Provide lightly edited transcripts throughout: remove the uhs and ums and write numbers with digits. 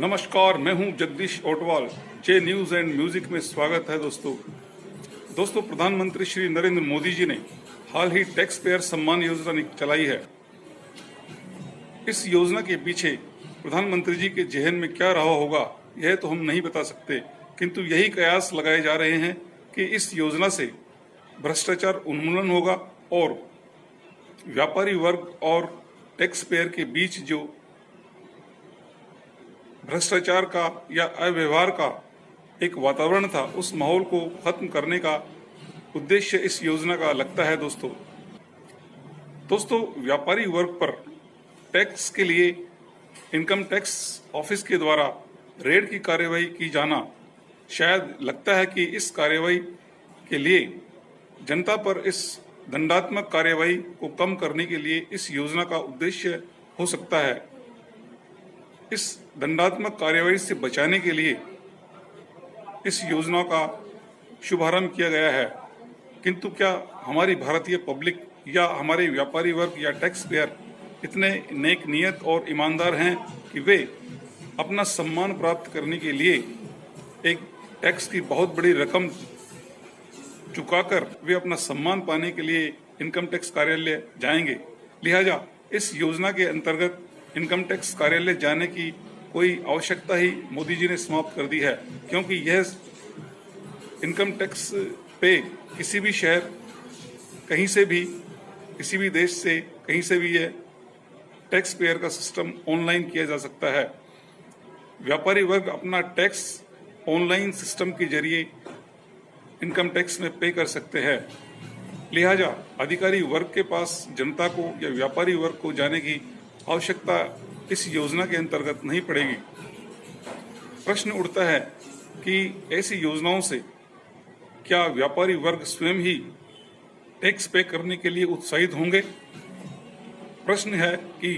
नमस्कार, मैं हूं जगदीश ओटवाल। जे न्यूज एंड म्यूजिक में स्वागत है। दोस्तों प्रधानमंत्री श्री नरेंद्र मोदी जी ने हाल ही टैक्स पेयर सम्मान योजना चलाई है। इस योजना के पीछे प्रधानमंत्री जी के जहन में क्या रहा होगा यह तो हम नहीं बता सकते, किंतु यही कयास लगाए जा रहे हैं कि इस योजना से भ्रष्टाचार उन्मूलन होगा और व्यापारी वर्ग और टैक्स पेयर के बीच जो भ्रष्टाचार का या अव्यवहार का एक वातावरण था, उस माहौल को खत्म करने का उद्देश्य इस योजना का लगता है। दोस्तों व्यापारी वर्ग पर टैक्स के लिए इनकम टैक्स ऑफिस के द्वारा रेड की कार्यवाही की जाना, शायद लगता है कि इस कार्यवाही के लिए जनता पर इस दंडात्मक कार्यवाही को कम करने के लिए इस योजना का उद्देश्य हो सकता है। इस दंडात्मक कार्यवाही से बचाने के लिए इस योजना का शुभारंभ किया गया है, किंतु क्या हमारी भारतीय पब्लिक या हमारे व्यापारी वर्ग या टैक्स पेयर इतने नेक नियत और ईमानदार हैं कि वे अपना सम्मान प्राप्त करने के लिए एक टैक्स की बहुत बड़ी रकम चुकाकर वे अपना सम्मान पाने के लिए इनकम टैक्स कार्यालय जाएंगे? लिहाजा इस योजना के अंतर्गत इनकम टैक्स कार्यालय जाने की कोई आवश्यकता ही मोदी जी ने समाप्त कर दी है, क्योंकि यह इनकम टैक्स पे किसी भी शहर, कहीं से भी, किसी भी देश से, कहीं से भी यह टैक्स पेयर का सिस्टम ऑनलाइन किया जा सकता है। व्यापारी वर्ग अपना टैक्स ऑनलाइन सिस्टम के जरिए इनकम टैक्स में पे कर सकते हैं। लिहाजा अधिकारी वर्ग के पास जनता को या व्यापारी वर्ग को जाने की आवश्यकता इस योजना के अंतर्गत नहीं पड़ेगी। प्रश्न उठता है कि ऐसी योजनाओं से क्या व्यापारी वर्ग स्वयं ही टैक्स पे करने के लिए उत्साहित होंगे? प्रश्न है कि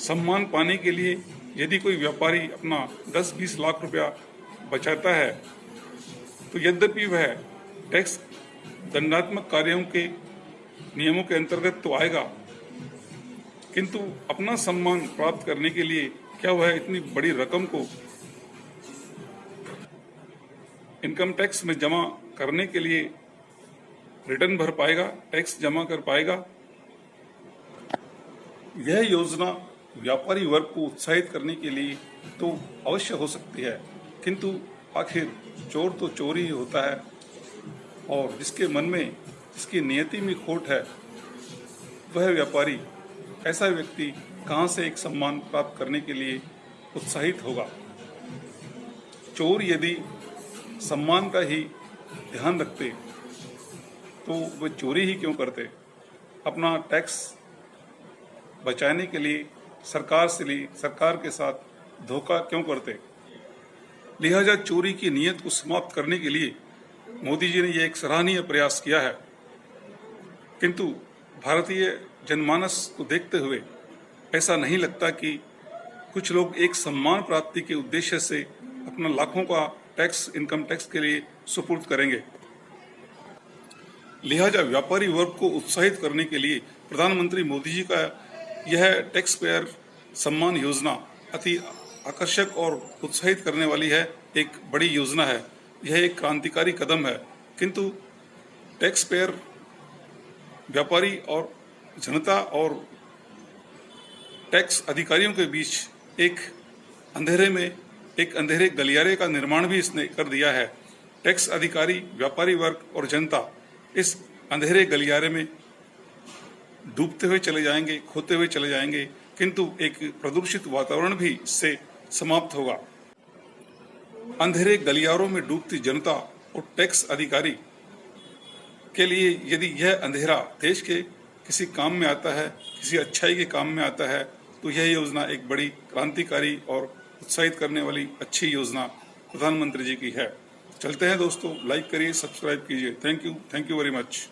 सम्मान पाने के लिए यदि कोई व्यापारी अपना 10-20 लाख रुपया बचाता है, तो यद्यपि वह टैक्स दंडात्मक कार्यों के नियमों के अंतर्गत तो आएगा, किंतु अपना सम्मान प्राप्त करने के लिए क्या वह इतनी बड़ी रकम को इनकम टैक्स में जमा करने के लिए रिटर्न भर पाएगा, टैक्स जमा कर पाएगा? यह योजना व्यापारी वर्ग को उत्साहित करने के लिए तो अवश्य हो सकती है, किंतु आखिर चोर तो चोर ही होता है, और जिसके मन में, जिसकी नियति में खोट है, वह व्यापारी, ऐसा व्यक्ति कहां से एक सम्मान प्राप्त करने के लिए उत्साहित होगा? चोर यदि सम्मान का ही ध्यान रखते तो वे चोरी ही क्यों करते? अपना टैक्स बचाने के लिए सरकार के साथ धोखा क्यों करते? लिहाजा चोरी की नीयत को समाप्त करने के लिए मोदी जी ने यह एक सराहनीय प्रयास किया है, किंतु भारतीय जनमानस को देखते हुए ऐसा नहीं लगता कि कुछ लोग एक सम्मान प्राप्ति के उद्देश्य से अपना लाखों का टैक्स इनकम टैक्स के लिए सुपुर्द करेंगे। लिहाजा व्यापारी वर्ग को उत्साहित करने के लिए प्रधानमंत्री मोदी जी का यह टैक्स पेयर सम्मान योजना अति आकर्षक और उत्साहित करने वाली है, एक बड़ी योजना है। यह एक क्रांतिकारी कदम है, किंतु टैक्स पेयर, व्यापारी और जनता और टैक्स अधिकारियों के बीच एक अंधेरे गलियारे का निर्माण भी इसने कर दिया है। टैक्स अधिकारी, व्यापारी वर्ग और जनता इस अंधेरे गलियारे में डूबते हुए चले जाएंगे, खोते हुए चले जाएंगे, किंतु एक प्रदूषित वातावरण भी इससे समाप्त होगा। अंधेरे गलियारों में डूबती जनता और टैक्स अधिकारी के लिए यदि यह अंधेरा देश के किसी काम में आता है, किसी अच्छाई के काम में आता है, तो यह योजना एक बड़ी क्रांतिकारी और उत्साहित करने वाली अच्छी योजना प्रधानमंत्री जी की है। चलते हैं दोस्तों, लाइक करिए, सब्सक्राइब कीजिए। Thank you very much.